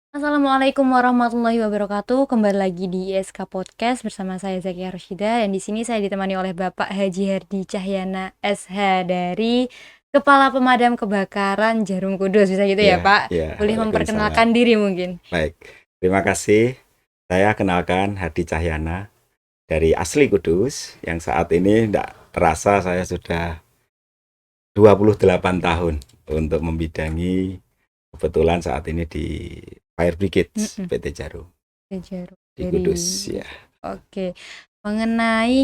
Assalamualaikum warahmatullahi wabarakatuh. Kembali lagi di ISK Podcast bersama saya Zakia Roshida dan di sini saya ditemani oleh Bapak Haji Herdi Cahyana SH dari Kepala Pemadam Kebakaran Jarum Kudus. Bisa gitu ya, Ya, Pak? ya, Boleh waalaikumsalam. memperkenalkan diri mungkin? Baik, terima kasih. Saya kenalkan Hadi Cahyana dari asli Kudus, yang saat ini tidak terasa saya sudah 28 tahun untuk membidangi kebetulan saat ini di Fire Brigade Mm-mm. PT Jarum Jarum di dari Kudus ya. Oke.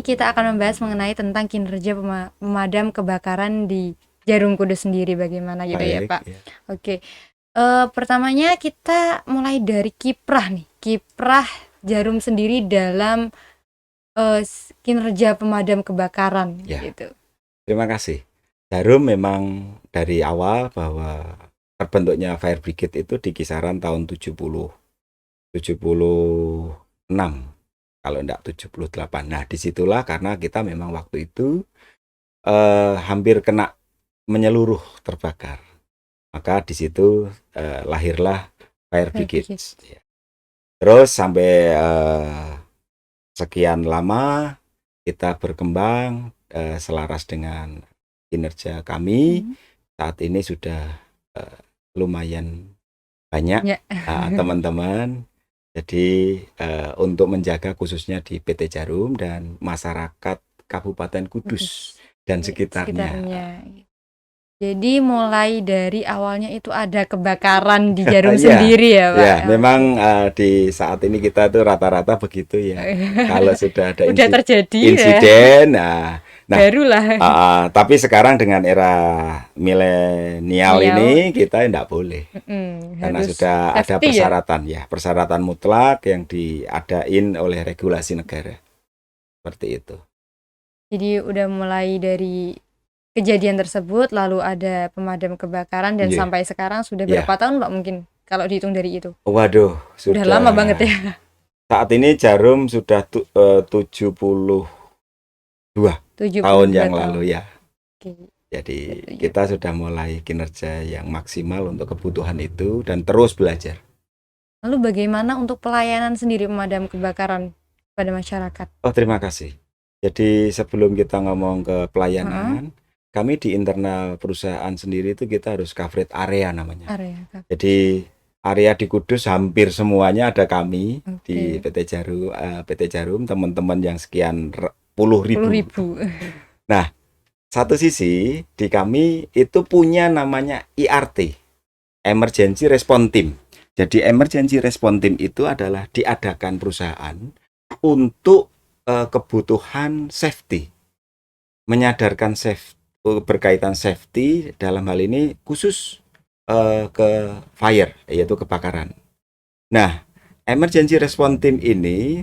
Kita akan membahas mengenai tentang kinerja pemadam kebakaran di Jarum Kudus sendiri bagaimana gitu ya, Baik, Pak. ya. Oke. Pertamanya kita mulai dari kiprah nih. Kiprah Jarum sendiri dalam kinerja pemadam kebakaran Ya, gitu. terima kasih. Jarum memang dari awal bahwa terbentuknya Fire Brigade itu di kisaran tahun 76 kalau enggak 78. Nah, disitulah karena kita memang waktu itu hampir kena menyeluruh terbakar. Maka di situ lahirlah Fire Fire Brigade. Brigade. Ya. Terus sampai sekian lama kita berkembang selaras dengan kinerja kami. Saat ini sudah lumayan banyak Ya. teman-teman. Jadi untuk menjaga khususnya di PT Jarum dan masyarakat Kabupaten Kudus dan sekitarnya. Sekitarnya. Jadi mulai dari awalnya itu ada kebakaran di Jarum Iya, sendiri ya, Pak. ya Oke. memang di saat ini kita tuh rata-rata begitu ya. Kalau sudah ada Udah terjadi ya. insiden, nah, Barulah. tapi sekarang dengan era milenial Nial ini kita tidak boleh. Karena harus sudah ada safety ya. persyaratan mutlak yang diadain oleh regulasi negara. Seperti itu. Jadi udah mulai dari kejadian tersebut lalu ada pemadam kebakaran dan Iya, sampai sekarang sudah berapa ya. tahun Pak mungkin kalau dihitung dari itu? Waduh, Udah lama sudah. banget ya. Saat ini Jarum sudah 72 tahun 72 yang tahun. lalu ya. Oke. Jadi Setuju. kita sudah mulai kinerja yang maksimal untuk kebutuhan itu dan terus belajar. Lalu bagaimana untuk pelayanan sendiri pemadam kebakaran pada masyarakat? Oh, terima kasih. Jadi sebelum kita ngomong ke Heeh. pelayanan, kami di internal perusahaan sendiri itu kita harus coverage area namanya. Area. Jadi area di Kudus hampir semuanya ada kami di Oke. PT Jarum, teman-teman yang sekian puluh 10.000. ribu. Nah, satu sisi di kami itu punya namanya IRT, Emergency Response Team. Jadi Emergency Response Team itu adalah diadakan perusahaan untuk kebutuhan safety, menyadarkan berkaitan safety dalam hal ini khusus ke fire, yaitu kebakaran. Nah, Emergency Response Team ini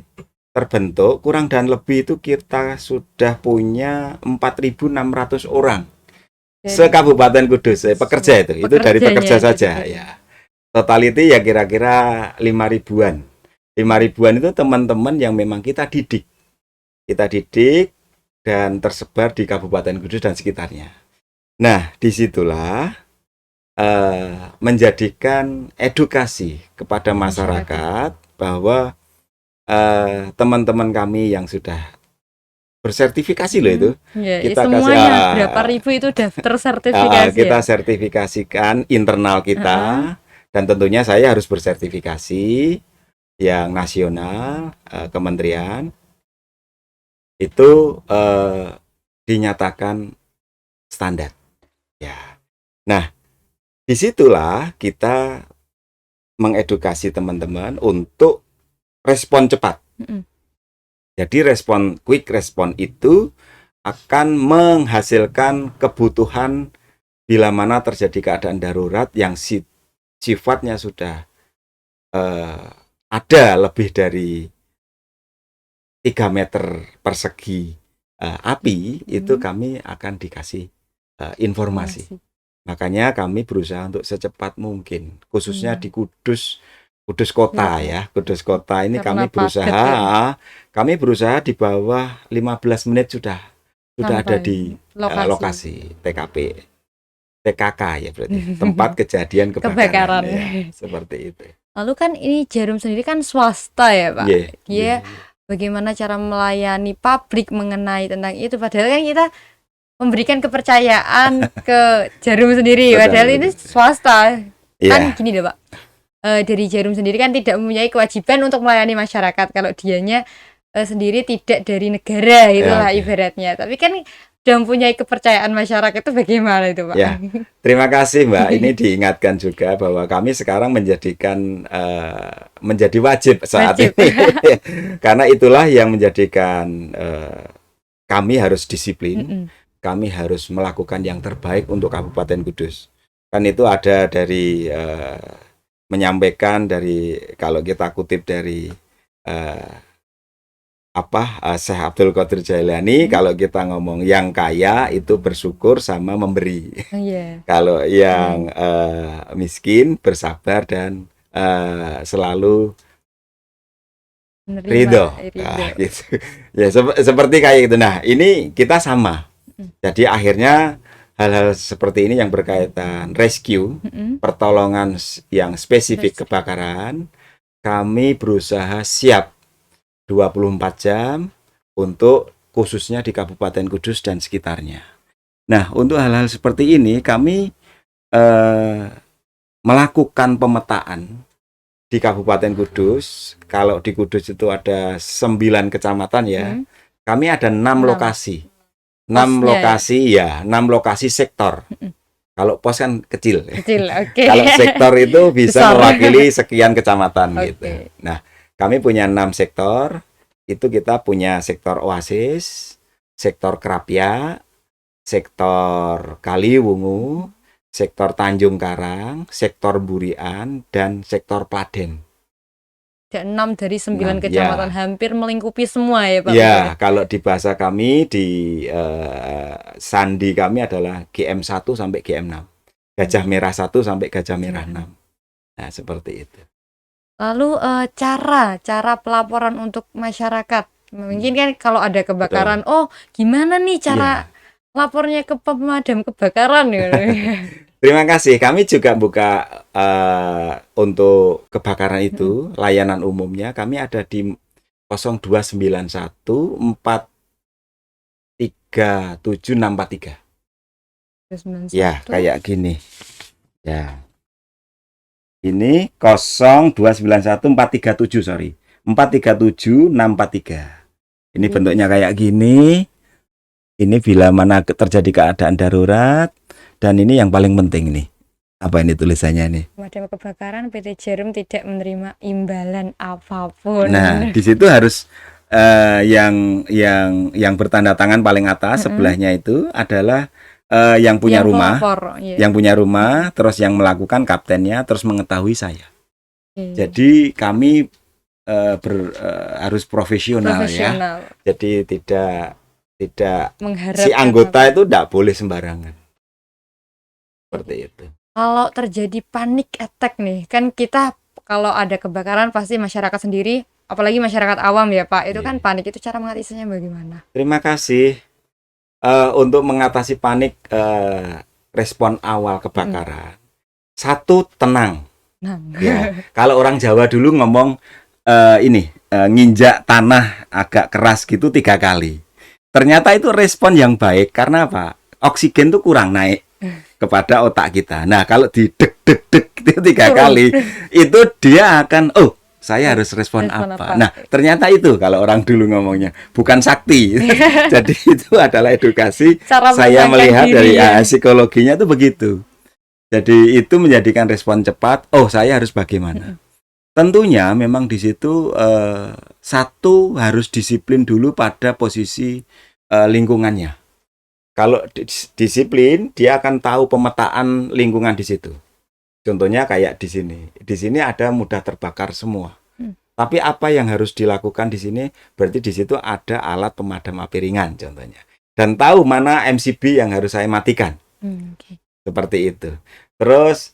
terbentuk kurang dan lebih itu kita sudah punya 4.600 orang se-Kabupaten Kudus, pekerja itu dari pekerja saja ya. Totality ya kira-kira 5 ribuan. 5 ribuan itu teman-teman yang memang kita didik. Kita didik dan tersebar di Kabupaten Kudus dan sekitarnya. Nah, disitulah menjadikan edukasi kepada masyarakat bahwa teman-teman kami yang sudah bersertifikasi loh itu. Ya, Kita semuanya berapa ribu itu udah tersertifikasi kita ya. sertifikasikan internal kita dan tentunya saya harus bersertifikasi yang nasional kementerian itu dinyatakan standar. Ya. Nah, disitulah kita mengedukasi teman-teman untuk respon cepat. Jadi quick respon itu akan menghasilkan kebutuhan bila mana terjadi keadaan darurat yang sifatnya sudah ada lebih dari 3 meter persegi api, itu kami akan dikasih informasi. Makanya kami berusaha untuk secepat mungkin, khususnya di Kudus kota ya. Kudus kota ini Karena kami berusaha di bawah 15 menit sudah ada di lokasi TKP TKK ya berarti tempat kejadian kebakaran ya, seperti itu. Lalu kan ini Jarum sendiri kan swasta ya Pak. Nggih, Dia bagaimana cara melayani publik mengenai tentang itu, padahal kan kita memberikan kepercayaan ke Jarum sendiri, Betul, padahal ini betul. swasta. Kan Iya, gini deh Pak, dari Jarum sendiri kan tidak mempunyai kewajiban untuk melayani masyarakat kalau dianya sendiri tidak dari negara, ya, itulah oke. ibaratnya. Tapi kan sudah mempunyai kepercayaan masyarakat, itu bagaimana itu Pak? Ya, terima kasih Mbak. Ini diingatkan juga bahwa kami sekarang menjadi wajib saat Wajib. ini. Karena itulah yang menjadikan kami harus disiplin, Mm-mm. kami harus melakukan yang terbaik untuk Kabupaten Kudus. Kan itu ada dari menyampaikan dari, kalau kita kutip dari eh, Syekh Abdul Qadir Jailani, kalau kita ngomong yang kaya itu bersyukur sama memberi. Oh iya. Kalau yang miskin bersabar dan selalu Menerima ridho. ridho. Nah, gitu. Ya seperti kayak gitu. Nah, ini kita sama. Mm. Jadi akhirnya hal-hal seperti ini yang berkaitan rescue, Mm-mm. pertolongan yang spesifik Terus, kebakaran, kami berusaha siap 24 jam untuk khususnya di Kabupaten Kudus dan sekitarnya. Nah, untuk hal-hal seperti ini kami melakukan pemetaan di Kabupaten Kudus. Kalau di Kudus itu ada 9 kecamatan ya. mm, Kami ada 6 enam. lokasi. 6 Posnya ya? lokasi ya, 6 lokasi sektor. Mm-mm. Kalau pos kan kecil. Kecil, oke. Kalau sektor itu bisa Besar. mewakili sekian kecamatan Oke. gitu. Nah, kami punya 6 sektor. Itu kita punya sektor Oasis, sektor Krapia, sektor Kaliwungu, sektor Tanjung Karang, sektor Burian, dan sektor Kladen. Ada 6 dari 9 Enam, kecamatan, ya. hampir melingkupi semua ya Pak. Ya, kalau di bahasa kami di sandi kami adalah GM1 sampai GM6. Gajah Merah 1 sampai Gajah Merah 6. Nah, seperti itu. Lalu cara pelaporan untuk masyarakat. Mungkin kan kalau ada kebakaran, oh gimana nih cara Iya. lapornya ke pemadam kebakaran gitu. Terima kasih. Kami juga buka untuk kebakaran itu, layanan umumnya kami ada di 0291 437 643. Ya, kayak gini. Ya. Ini 0291 437, sorry. 437 643. Ini bentuknya kayak gini. Ini bila mana terjadi keadaan darurat. Dan ini yang paling penting nih. Apa ini tulisannya nih? Pemadam kebakaran PT Jarum tidak menerima imbalan apapun. Nah, di situ harus yang bertanda tangan paling atas sebelahnya itu adalah yang punya rumah, pelapor, iya. yang punya rumah, terus yang melakukan kaptennya, terus mengetahui saya. Jadi kami harus profesional ya. Jadi tidak si anggota itu tidak boleh sembarangan. Seperti itu. Kalau terjadi panic attack nih, kan kita kalau ada kebakaran pasti masyarakat sendiri, apalagi masyarakat awam ya Pak, itu kan panik, itu cara mengatasinya bagaimana? Terima kasih. Untuk mengatasi panik, respon awal kebakaran, satu, tenang. Ya, kalau orang Jawa dulu ngomong nginjak tanah agak keras gitu 3 kali. Ternyata itu respon yang baik karena apa? Oksigen tuh kurang naik kepada otak kita. Nah, kalau didek-dek itu 3 kali, itu dia akan saya harus respon apa? Nah, ternyata itu kalau orang dulu ngomongnya bukan sakti. Jadi itu adalah edukasi. Saya melihat dari psikologinya itu begitu. Jadi itu menjadikan respon cepat. Saya harus bagaimana? Tentunya memang di situ satu harus disiplin dulu pada posisi lingkungannya. Kalau disiplin, dia akan tahu pemetaan lingkungan di situ. Contohnya kayak di sini. Di sini ada mudah terbakar semua. Tapi apa yang harus dilakukan di sini? Berarti di situ ada alat pemadam api ringan contohnya. Dan tahu mana MCB yang harus saya matikan. Seperti itu. Terus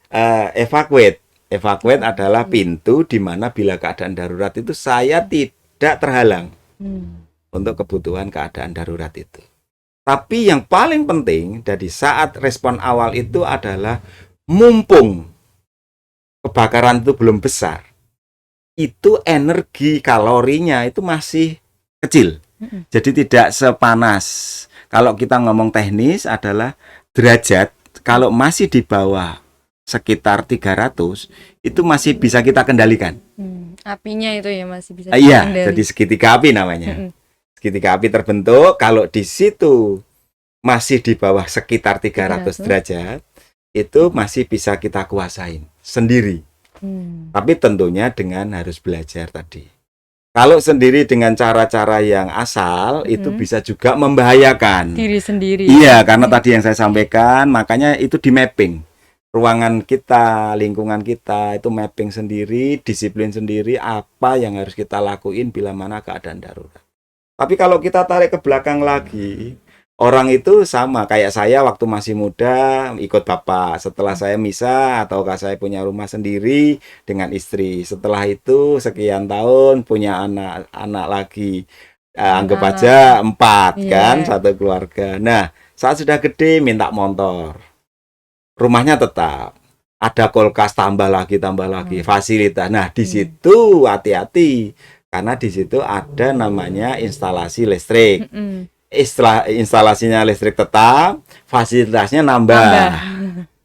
evacuate. Evacuate adalah pintu di mana bila keadaan darurat itu saya tidak terhalang untuk kebutuhan keadaan darurat itu. Tapi yang paling penting dari saat respon awal itu adalah mumpung kebakaran itu belum besar, itu energi kalorinya itu masih kecil. Jadi tidak sepanas. Kalau kita ngomong teknis adalah derajat kalau masih di bawah sekitar 300 itu masih bisa kita kendalikan. Apinya itu ya masih bisa Iya, dikendali. jadi segitiga api namanya. Segitiga api terbentuk kalau di situ masih di bawah sekitar 300 derajat, itu masih bisa kita kuasain sendiri. Tapi tentunya dengan harus belajar tadi. Kalau sendiri dengan cara-cara yang asal, itu bisa juga membahayakan diri sendiri. Iya, karena tadi yang saya sampaikan, makanya itu di mapping. Ruangan kita, lingkungan kita, itu mapping sendiri, disiplin sendiri, apa yang harus kita lakuin bila mana keadaan darurat. Tapi kalau kita tarik ke belakang lagi, orang itu sama kayak saya waktu masih muda ikut bapak. Setelah saya misah ataukah saya punya rumah sendiri dengan istri. Setelah itu sekian tahun punya anak lagi. Anggap aja 4 kan, satu keluarga. Nah, saat sudah gede minta motor. Rumahnya tetap ada kulkas tambah lagi fasilitas. Nah, di situ hati-hati karena di situ ada namanya instalasi listrik. Instalasinya listrik tetap, fasilitasnya nambah.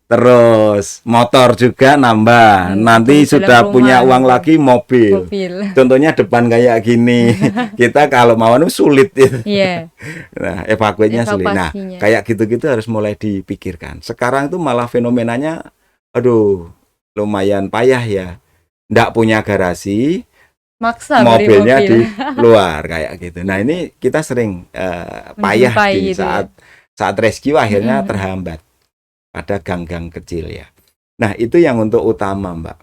Terus motor juga nambah. Nanti sudah punya uang lagi mobil. Contohnya depan kayak gini. Kita kalau mau sulit ya. Nah, evakuasinya sulit. Nah, kayak gitu-gitu harus mulai dipikirkan. Sekarang itu malah fenomenanya aduh, lumayan payah ya. Nggak punya garasi. Maksa mobilnya di luar kayak gitu. Nah, ini kita sering payah di saat rescue akhirnya terhambat pada gang-gang kecil ya. Nah, itu yang untuk utama, Mbak.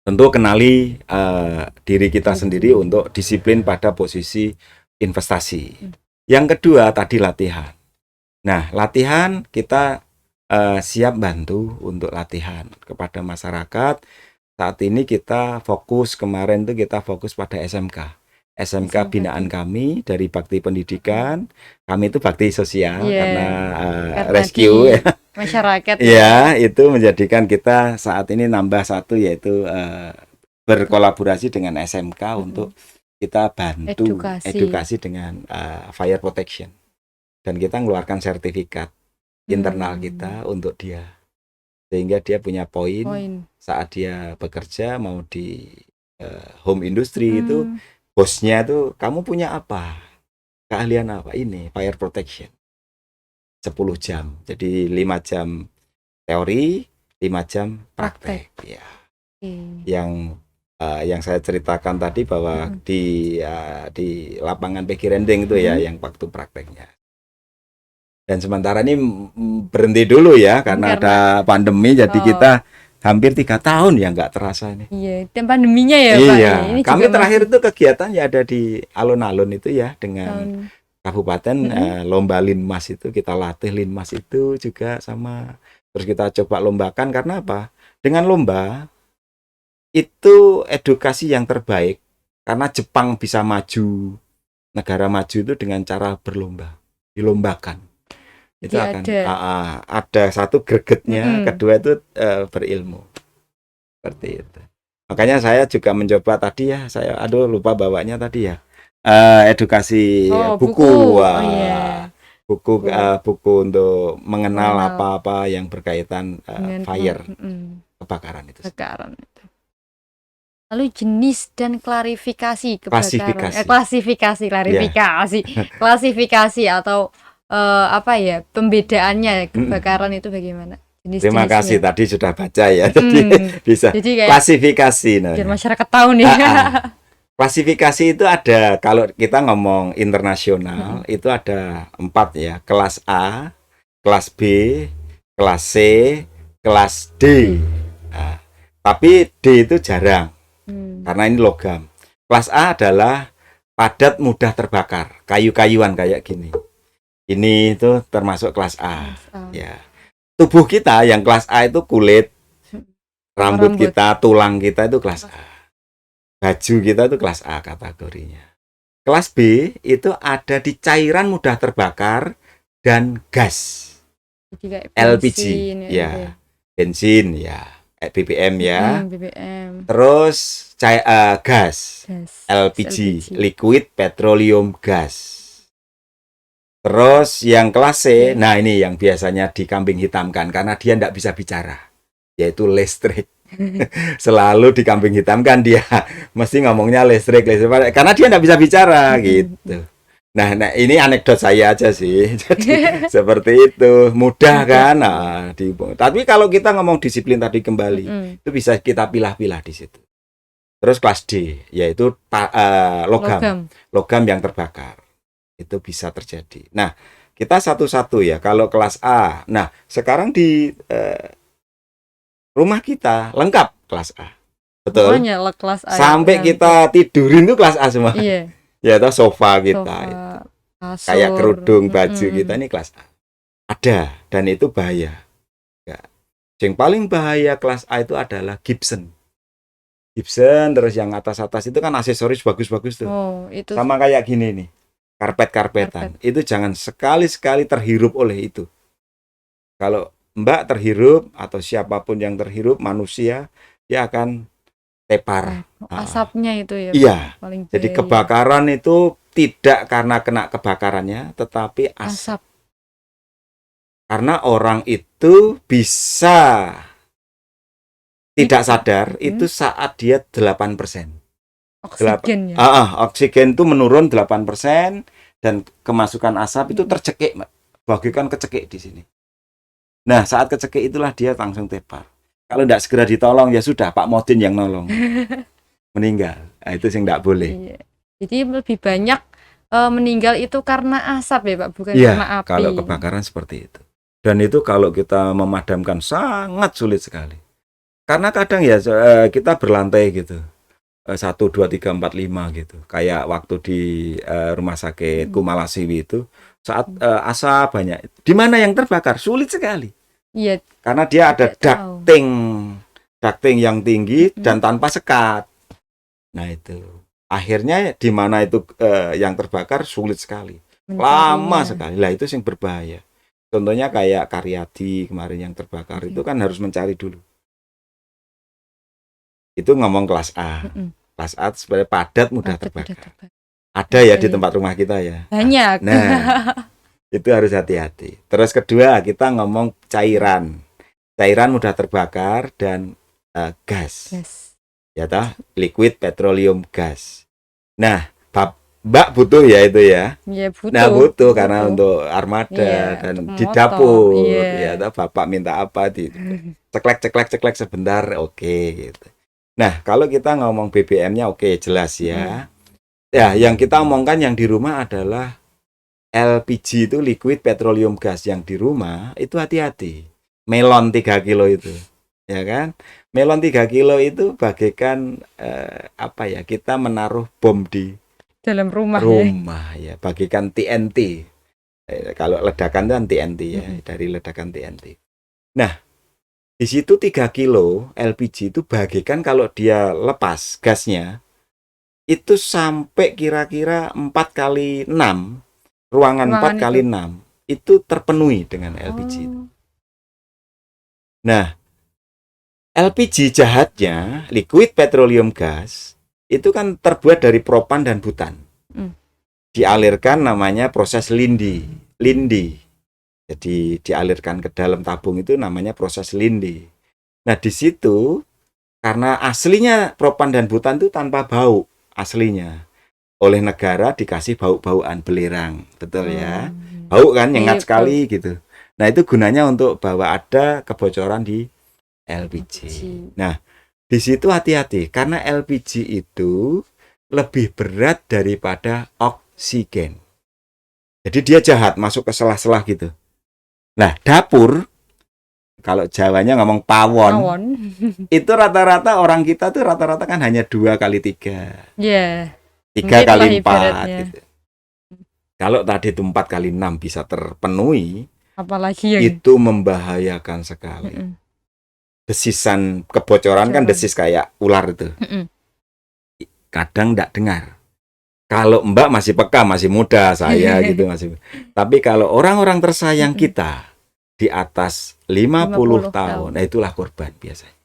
Tentu kenali diri kita sendiri untuk disiplin pada posisi investasi. Yang kedua tadi latihan. Nah, latihan kita siap bantu untuk latihan kepada masyarakat. Saat ini kita fokus, kemarin tuh kita fokus pada SMK binaan kami dari Bakti Pendidikan. Kami itu bakti sosial karena rescue masyarakat. Ya, itu menjadikan kita saat ini nambah satu yaitu berkolaborasi dengan SMK untuk kita bantu edukasi dengan fire protection. Dan kita mengeluarkan sertifikat internal kita untuk dia. Sehingga dia punya poin saat dia bekerja mau di home industry itu bosnya itu kamu punya apa? Keahlian apa? Ini fire protection. 10 jam. Jadi 5 jam teori, 5 jam praktek. Ya. Yang saya ceritakan tadi bahwa di lapangan PG Rendeng itu ya yang waktu prakteknya. Dan sementara ini berhenti dulu ya karena ada pandemi, jadi kita hampir 3 tahun ya nggak terasa ini. Iya, dan pandeminya ya Pak. Iya, ini kami terakhir itu kegiatan ya ada di alun-alun itu ya dengan kabupaten lomba linmas itu kita latih linmas itu juga sama. Terus kita coba lombakan karena apa? Dengan lomba itu edukasi yang terbaik karena Jepang bisa maju, negara maju itu dengan cara berlomba, dilombakan. Itu akan ada satu gregetnya, kedua itu berilmu seperti itu. Makanya saya juga mencoba tadi ya, saya lupa bawanya tadi ya, edukasi buku untuk mengenal apa-apa yang berkaitan fire, kebakaran itu. Lalu jenis dan klarifikasi kebakaran, klasifikasi atau apa ya pembedaannya kebakaran itu bagaimana? Terima kasih tadi sudah baca ya, jadi bisa jadi klasifikasi. Biar masyarakat tahu nih. Klasifikasi itu ada kalau kita ngomong internasional itu ada 4 ya, kelas A, kelas B, kelas C, kelas D. Nah, tapi D itu jarang karena ini logam. Kelas A adalah padat mudah terbakar, kayu-kayuan kayak gini. Ini itu termasuk kelas A. Ya. Tubuh kita yang kelas A itu kulit, rambut kita, tulang kita itu kelas A. Baju kita itu kelas A kategorinya. Kelas B itu ada di cairan mudah terbakar dan gas. LPG ya. Bensin ya. BBM ya. BBM, Terus gas, gas, LPG, LPG. liquid petroleum gas. Terus yang kelas C, Oke. nah ini yang biasanya dikambing hitamkan karena dia tidak bisa bicara, yaitu listrik. Selalu dikambing hitamkan dia, mesti ngomongnya listrik, listrik, karena dia tidak bisa bicara gitu. Nah, ini anekdot saya aja sih. Jadi seperti itu, mudah kan? Nah, tapi kalau kita ngomong disiplin tadi kembali, itu bisa kita pilah-pilah di situ. Terus kelas D, yaitu logam yang terbakar. Itu bisa terjadi. Nah, kita satu-satu ya. Kalau kelas A, nah sekarang di rumah kita lengkap kelas A, betul? Semuanya kelas A. Sampai kita tidurin tuh kelas A semua. Iya. Ya, atau sofa kita, Sofa, kasur, kayak kerudung, baju kita ini kelas A. Ada, dan itu bahaya. Ya. Yang paling bahaya kelas A itu adalah Gibson. Terus yang atas-atas itu kan aksesoris bagus-bagus tuh. Oh, itu sama kayak gini nih. Karpet-karpetan. Itu jangan sekali-sekali terhirup oleh itu. Kalau Mbak terhirup atau siapapun yang terhirup, manusia, dia akan tepar. Asapnya itu ya. Iya. Paling Jadi bahaya. kebakaran itu tidak karena kena kebakarannya, tetapi asap. Karena orang itu bisa tidak sadar itu saat dia 8%. Oksigen ya. Oksigen itu menurun 8% dan kemasukan asap itu tercekik, Mbak. Bagaikan kecekik di sini. Nah, saat kecekik itulah dia langsung tepar. Kalau tidak segera ditolong, ya sudah Pak Modin yang nolong. Meninggal. Nah, itu yang tidak boleh. Iya. Jadi lebih banyak meninggal itu karena asap ya Pak, bukan ya, karena api. Kalau kebakaran seperti itu. Dan itu kalau kita memadamkan sangat sulit sekali. Karena kadang ya kita berlantai gitu. 1, 2, 3, 4, 5 gitu. Kayak waktu di rumah sakit Kumalasiwi itu. Saat asap banyak. Di mana yang terbakar? Sulit sekali. Iya. Karena dia ada ducting yang tinggi dan tanpa sekat. Nah itu. Akhirnya di mana itu yang terbakar sulit sekali. Lama sekali. Lah itu yang berbahaya. Contohnya kayak Karyadi kemarin yang terbakar itu kan harus mencari dulu. Itu ngomong kelas A. Kelas A sebenarnya padat mudah terbakar. Ada ya di tempat rumah kita ya. Banyak. Nah, itu harus hati-hati. Terus kedua kita ngomong cairan. Cairan mudah terbakar dan gas. Ya toh, liquid petroleum gas. Nah, Mbak butuh ya itu ya. Ya, butuh. Nah, butuh karena untuk armada dan di dapur. Ya toh, Bapak minta apa di ceklek sebentar, oke gitu. Nah, kalau kita ngomong BBM-nya oke, jelas ya. Ya, yang kita omongkan yang di rumah adalah LPG itu liquid petroleum gas. Yang di rumah itu hati-hati. Melon 3 kilo itu. Ya kan? Melon 3 kilo itu bagaikan kita menaruh bom di dalam rumah ya. Bagaikan TNT. Kalau ledakan itu kan TNT ya, dari ledakan TNT. Nah, di situ 3 kilo LPG itu bagaikan kalau dia lepas gasnya itu sampai kira-kira 4 kali 6, ruangan 4 kali 6 itu terpenuhi dengan LPG itu. Nah, LPG jahatnya, liquid petroleum gas, itu kan terbuat dari propan dan butan. Dialirkan namanya proses lindi. Jadi dialirkan ke dalam tabung itu namanya proses lindi. Nah, di situ karena aslinya propan dan butan itu tanpa bau aslinya. Oleh negara dikasih bau-bauan belerang, betul ya? Bau kan nyengat sekali gitu. Nah, itu gunanya untuk bahwa ada kebocoran di LPG. Nah, di situ hati-hati karena LPG itu lebih berat daripada oksigen. Jadi dia jahat, masuk ke selah-selah gitu. Nah, dapur kalau Jawanya ngomong pawon. Itu rata-rata orang kita tuh rata-rata kan hanya 2 kali 3. Iya. 3 kali 4 gitu. Kalau tadi itu 4 kali 6 bisa terpenuhi, apalagi itu membahayakan sekali. Desisan kebocoran kan desis kayak ular itu. Kadang enggak dengar. Kalau Mbak masih peka, masih muda, saya gitu masih. Tapi kalau orang-orang tersayang kita di atas 50 tahun, nah itulah korban biasanya.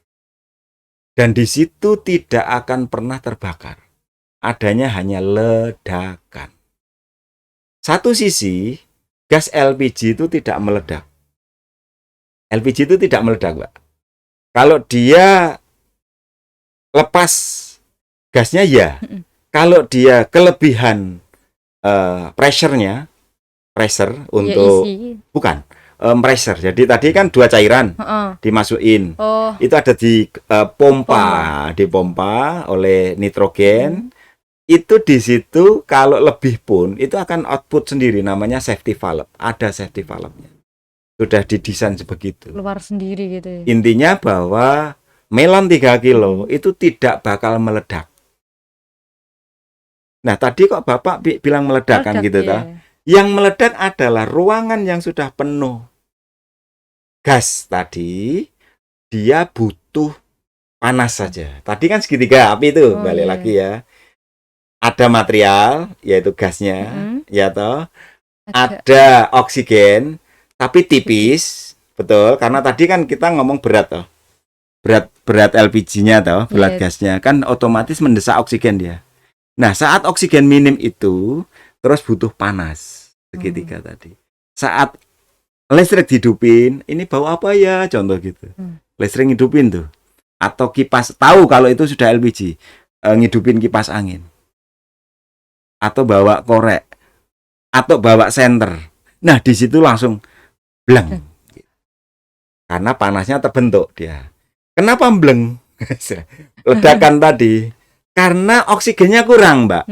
Dan di situ tidak akan pernah terbakar. Adanya hanya ledakan. Satu sisi, gas LPG itu tidak meledak. LPG itu tidak meledak, Pak. Kalau dia lepas gasnya ya. Kalau dia kelebihan pressure untuk bukan pressure. Jadi tadi kan 2 cairan dimasukin. Itu ada di dipompa oleh nitrogen. Itu di situ kalau lebih pun itu akan output sendiri, namanya safety valve. Ada safety valve-nya. Sudah didesain sebegitu. Keluar sendiri gitu ya. Intinya bahwa melon 3 kilo itu tidak bakal meledak. Nah, tadi kok Bapak bilang meledak kan gitu toh? Yang meledak adalah ruangan yang sudah penuh gas tadi, dia butuh panas saja. Tadi kan segitiga api itu, balik lagi ya. Ada material, yaitu gasnya, ya toh. Ada oksigen, tapi tipis, betul. Karena tadi kan kita ngomong berat toh. Berat LPG-nya toh, berat gasnya. Kan otomatis mendesak oksigen dia. Nah, saat oksigen minim itu, terus butuh panas, segitiga tadi. Saat listrik dihidupin, ini bau apa ya, contoh gitu. Listrik ngidupin tuh. Atau kipas, tahu kalau itu sudah LPG, ngidupin kipas angin. Atau bawa korek. Atau bawa senter. Nah, di situ langsung bleng. Karena panasnya terbentuk dia. Kenapa bleng? Ledakan tadi. Karena oksigennya kurang, Mbak.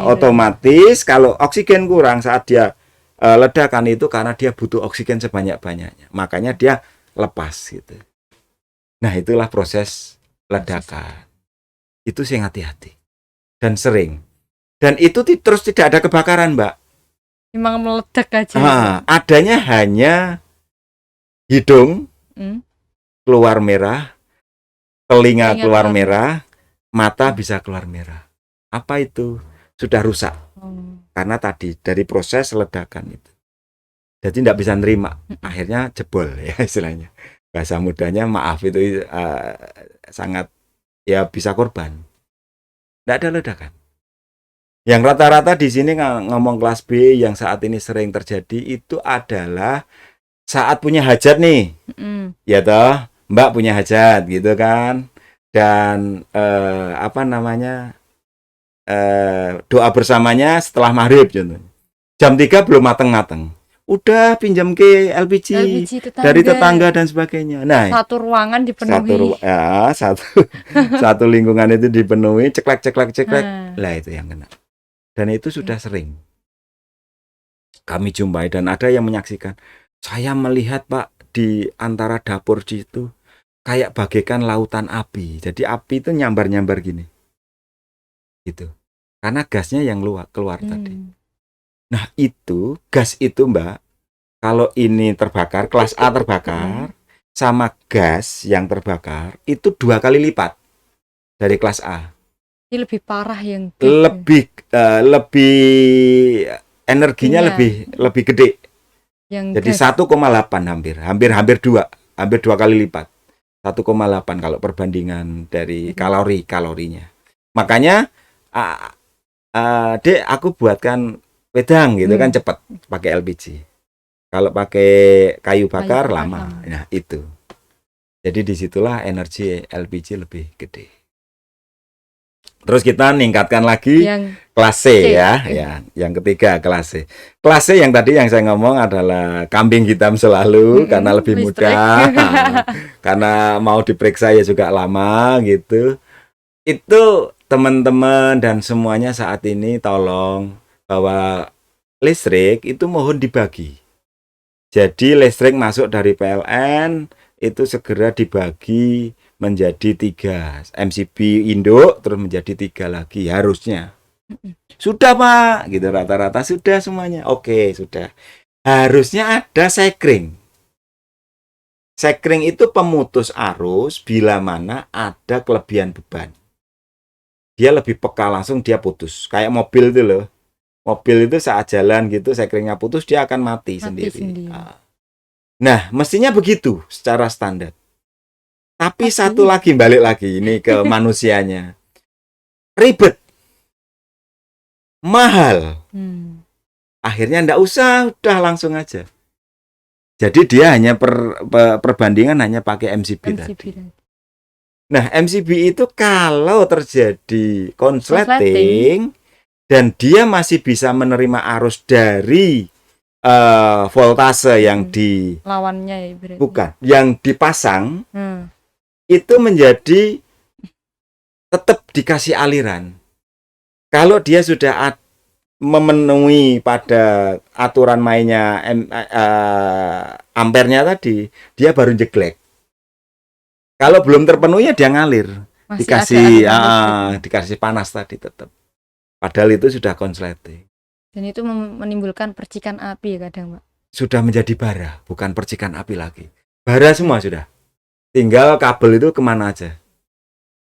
Otomatis kalau oksigen kurang saat dia ledakan itu karena dia butuh oksigen sebanyak-banyaknya. Makanya dia lepas gitu. Nah, itulah proses ledakan. Itu sing hati-hati. Dan sering. Dan itu terus tidak ada kebakaran, Mbak. Memang meledak aja. Adanya hanya hidung keluar merah, telinga keluar merah, mata bisa keluar merah. Apa itu? Sudah rusak. Karena tadi dari proses ledakan itu. Jadi tidak bisa nerima. Akhirnya jebol ya istilahnya. Bahasa mudanya maaf itu sangat ya bisa korban. Tidak ada ledakan. Yang rata-rata di sini ngomong kelas B yang saat ini sering terjadi itu adalah saat punya hajat nih. Ya toh, Mbak punya hajat gitu kan. Dan doa bersamanya setelah maghrib contohnya. Jam 3 belum mateng-mateng. Udah pinjam ke LPG dari tetangga dan sebagainya. Nah, satu ruangan dipenuhi. Satu lingkungan itu dipenuhi, ceklek. Lah itu yang kena. Dan itu sudah sering kami jumpai dan ada yang menyaksikan. Saya melihat, Pak, di antara dapur situ kayak bagaikan lautan api. Jadi api itu nyambar-nyambar gini. Gitu. Karena gasnya yang keluar tadi. Nah, itu gas itu, Mbak, kalau ini terbakar, kelas A terbakar sama gas yang terbakar itu 2 kali lipat dari kelas A. Ini lebih parah yang lebih energinya lebih gede. Jadi 1,8 hampir 2 kali lipat. 1,8 kalau perbandingan dari kalorinya. Makanya Dek, aku buatkan wedang gitu kan cepat pakai LPG. Kalau pakai kayu bakar lama. Nah, itu. Jadi disitulah energi LPG lebih gede. Terus kita meningkatkan lagi kelas C ya. Yang ketiga kelas C. Kelas C yang tadi yang saya ngomong adalah kambing hitam selalu karena lebih mudah. Karena mau diperiksa ya juga lama gitu. Itu teman-teman dan semuanya saat ini tolong bahwa listrik itu mohon dibagi. Jadi listrik masuk dari PLN itu segera dibagi menjadi 3 MCB induk terus menjadi 3 lagi harusnya. Sudah, Pak, gitu rata-rata sudah semuanya. Oke, sudah. Harusnya ada sekring. Sekring itu pemutus arus bila mana ada kelebihan beban. Dia lebih peka langsung dia putus. Kayak mobil itu loh. Mobil itu saat jalan gitu sekringnya putus dia akan mati sendiri. Nah, mestinya begitu secara standar. Tapi satu lagi, balik lagi ini ke manusianya. Ribet. Mahal. Akhirnya ndak usah, udah langsung aja. Jadi dia hanya perbandingan hanya pakai MCB tadi. Nah, MCB itu kalau terjadi konsleting dan dia masih bisa menerima arus dari voltase yang di lawannya ya berarti. Bukan, yang dipasang itu menjadi tetap dikasih aliran. Kalau dia sudah memenuhi pada aturan mainnya ampernya tadi, dia baru jeglek. Kalau belum terpenuhi ya dia ngalir. Masih dikasih panas tadi tetap. Padahal itu sudah konsleting. Dan itu menimbulkan percikan api kadang, Pak. Sudah menjadi bara, bukan percikan api lagi. Bara semua sudah. Tinggal kabel itu kemana aja.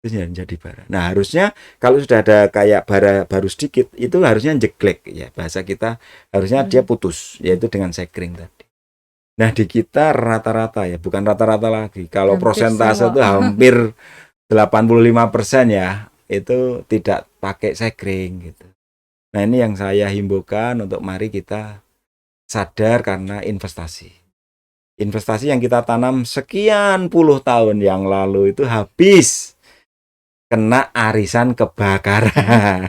Itu jadi bara. Nah, harusnya kalau sudah ada kayak bara baru sedikit, itu harusnya jeglek ya. Bahasa kita harusnya dia putus, yaitu dengan sekring tadi. Nah, di kita rata-rata ya, bukan rata-rata lagi. Kalau hampir persentase itu hampir 85% ya, itu tidak pakai sekring gitu. Nah, ini yang saya himbaukan untuk mari kita sadar karena investasi. Investasi yang kita tanam sekian puluh tahun yang lalu itu habis kena arisan kebakaran.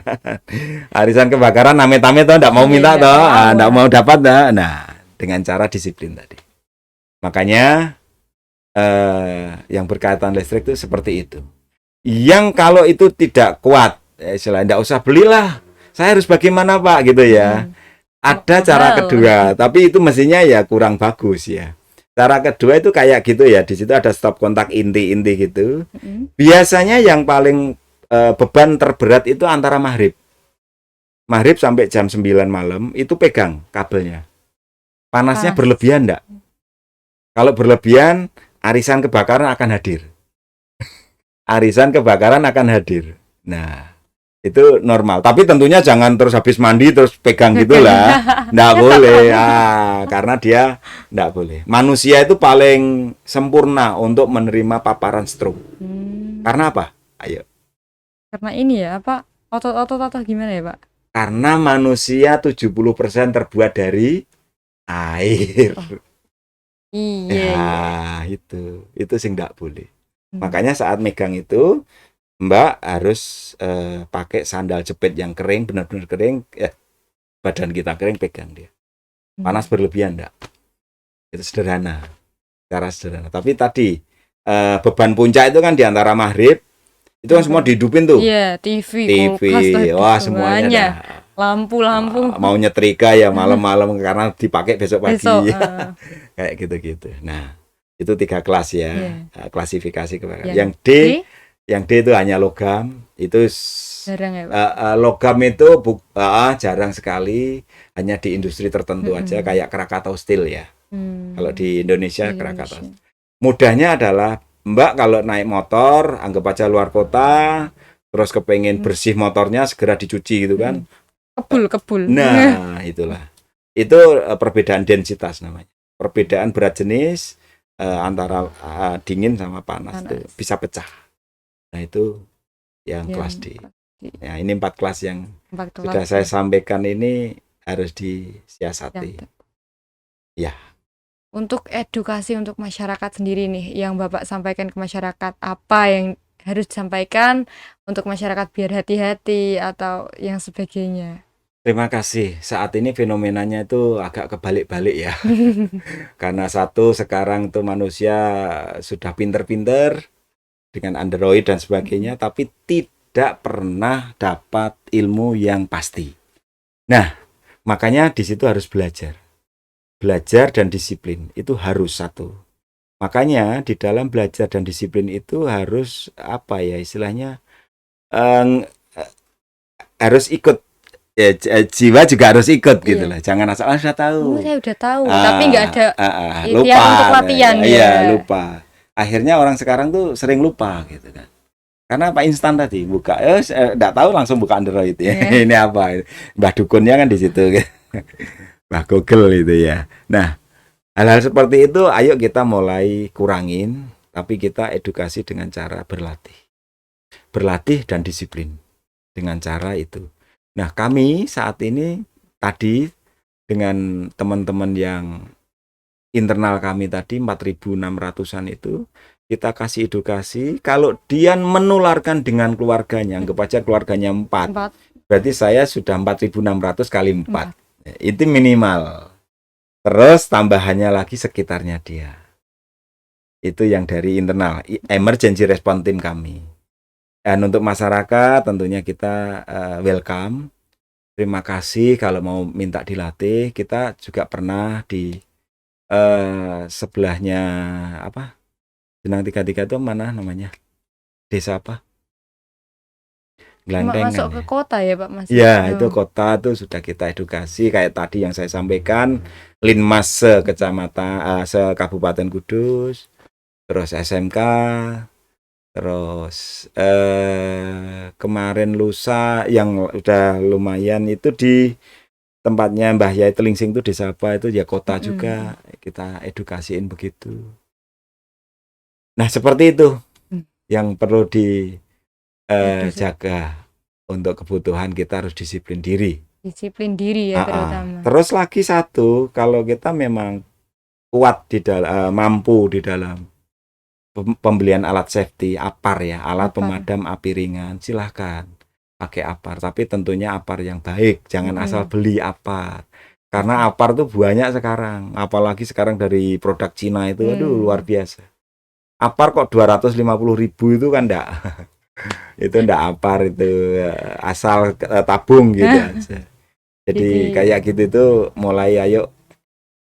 Arisan kebakaran name-name tuh enggak mau minta toh, enggak mau dapat dah. Nah, dengan cara disiplin tadi. Makanya yang berkaitan listrik itu seperti itu. Yang kalau itu tidak kuat, istilah enggak usah belilah. Saya harus bagaimana Pak gitu ya. Ada cara kedua, tapi itu mestinya ya kurang bagus ya. Cara kedua itu kayak gitu ya, di situ ada stop kontak inti-inti gitu. Biasanya yang paling beban terberat itu antara maghrib sampai jam 9 malam itu pegang kabelnya. Panasnya berlebihan enggak? Kalau berlebihan, arisan kebakaran akan hadir. Arisan kebakaran akan hadir. Nah, itu normal. Tapi tentunya jangan terus habis mandi terus pegang gitulah. Nggak boleh. Karena dia nggak boleh. Manusia itu paling sempurna untuk menerima paparan stroke. Karena apa? Ayo. Karena ini ya, apa? Otot-otot atau gimana ya, Pak? Karena manusia 70% terbuat dari air. Iya. Itu sih nggak boleh. Makanya saat megang itu Mbak harus pakai sandal jepit yang kering, benar-benar kering, badan kita kering, pegang dia. Panas berlebihan enggak? Itu sederhana, cara sederhana. Tapi tadi beban puncak itu kan di antara maghrib, itu kan semua dihidupin tuh. Iya, TV, wah semuanya. Lampu-lampu. Mau nyetrika ya malam-malam karena dipakai besok pagi. Kayak gitu-gitu. Nah, itu 3 kelas ya, klasifikasi kebakaran. Yang D itu hanya logam, itu jarang ya, logam itu jarang sekali, hanya di industri tertentu aja kayak Krakatau Steel ya. Kalau di Indonesia Krakatau. Mudahnya adalah Mbak kalau naik motor, anggap aja luar kota, terus kepengen bersih motornya segera dicuci gitu kan. Kebul. Nah, itulah. Itu perbedaan densitas namanya. Perbedaan berat jenis antara dingin sama panas. Itu bisa pecah. Nah, itu yang kelas D. Ya, ini 4 kelas yang sudah saya sampaikan ini harus disiasati. Ya. Untuk edukasi untuk masyarakat sendiri nih, yang Bapak sampaikan ke masyarakat, apa yang harus disampaikan untuk masyarakat biar hati-hati atau yang sebagainya? Terima kasih. Saat ini fenomenanya itu agak kebalik-balik ya. Karena satu, sekarang tuh manusia sudah pinter-pinter dengan Android dan sebagainya, tapi tidak pernah dapat ilmu yang pasti. Nah, makanya di situ harus belajar. Belajar dan disiplin itu harus satu. Makanya di dalam belajar dan disiplin itu harus apa ya istilahnya, harus ikut. Ya, jiwa juga harus ikut gitu lah. Jangan asal sudah tahu. Saya udah tahu, tapi nggak ada lupa untuk latihan. Iya, lupa. Akhirnya orang sekarang tuh sering lupa gitu kan. Karena apa, instan tadi buka, enggak tahu langsung buka Android ya. Ini apa? Mbah dukunnya kan di situ kan. Mbah Google itu ya. Nah, hal-hal seperti itu ayo kita mulai kurangin. tapi kita edukasi dengan cara berlatih dan disiplin dengan cara itu. Nah, kami saat ini tadi dengan teman-teman yang internal kami tadi 4.600-an itu, kita kasih edukasi. Kalau dia menularkan dengan keluarganya, anggap aja keluarganya 4, berarti saya sudah 4.600 kali 4. Itu minimal. Terus tambahannya lagi sekitarnya dia. Itu yang dari internal, emergency response team kami. Dan untuk masyarakat tentunya kita welcome. Terima kasih kalau mau minta dilatih. Kita juga pernah di sebelahnya apa? Jenang 33 itu mana namanya? Desa apa? Gelandengan. Masuk ke kota ya Pak Mas? Ya, itu kota tuh sudah kita edukasi kayak tadi yang saya sampaikan, Linmas sekecamatan Kabupaten Kudus, terus SMK, terus kemarin lusa yang udah lumayan itu di tempatnya Mbah Yai Telingsing itu desa apa itu ya kota juga kita edukasiin begitu. Nah seperti itu yang perlu dijaga. Untuk kebutuhan kita harus disiplin diri. Disiplin diri ya terutama. Terus lagi satu, kalau kita memang kuat di dalam mampu di dalam pembelian alat safety, APAR ya, alat pemadam api ringan, silahkan pakai APAR. Tapi tentunya APAR yang baik, jangan asal beli APAR. Karena APAR tuh banyak sekarang, apalagi sekarang dari produk Cina itu, aduh luar biasa. APAR kok 250.000 itu kan enggak. Itu ndak APAR itu asal tabung gitu aja. Jadi kayak gitu itu mulai ayo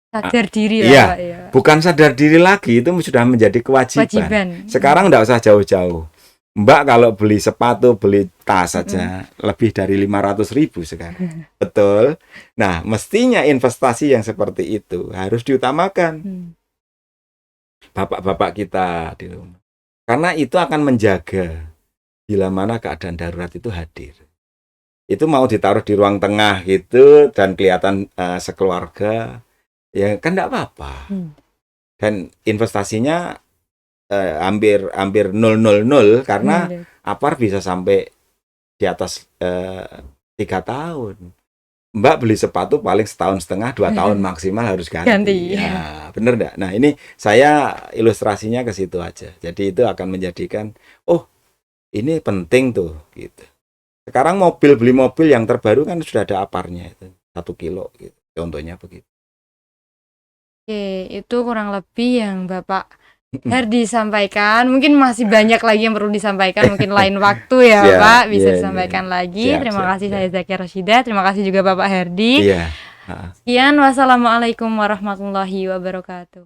sadar diri lah Pak ya. Bukan sadar diri lagi, itu sudah menjadi kewajiban. Sekarang ndak usah jauh-jauh. Mbak kalau beli sepatu, beli tas saja lebih dari 500.000 sekarang. Betul. Nah, mestinya investasi yang seperti itu harus diutamakan. Bapak-bapak kita di rumah. Karena itu akan menjaga bila mana keadaan darurat itu hadir. Itu mau ditaruh di ruang tengah gitu dan kelihatan sekeluarga, ya kan enggak apa-apa. Dan investasinya hampir 000 karena APAR bisa sampai di atas 3 tahun. Mbak beli sepatu paling 1,5 tahun, 2 tahun maksimal harus ganti. Ya, bener enggak? Nah, ini saya ilustrasinya ke situ aja. Jadi itu akan menjadikan ini penting tuh gitu. Sekarang beli mobil yang terbaru kan sudah ada APAR-nya itu 1 kilo gitu. Contohnya begitu. Oke, itu kurang lebih yang Bapak Herdi sampaikan. Mungkin masih banyak lagi yang perlu disampaikan, mungkin lain waktu ya Pak bisa disampaikan lagi. Terima kasih saya Zakia Roshida, terima kasih juga Bapak Herdi. Sekian, wassalamualaikum warahmatullahi wabarakatuh.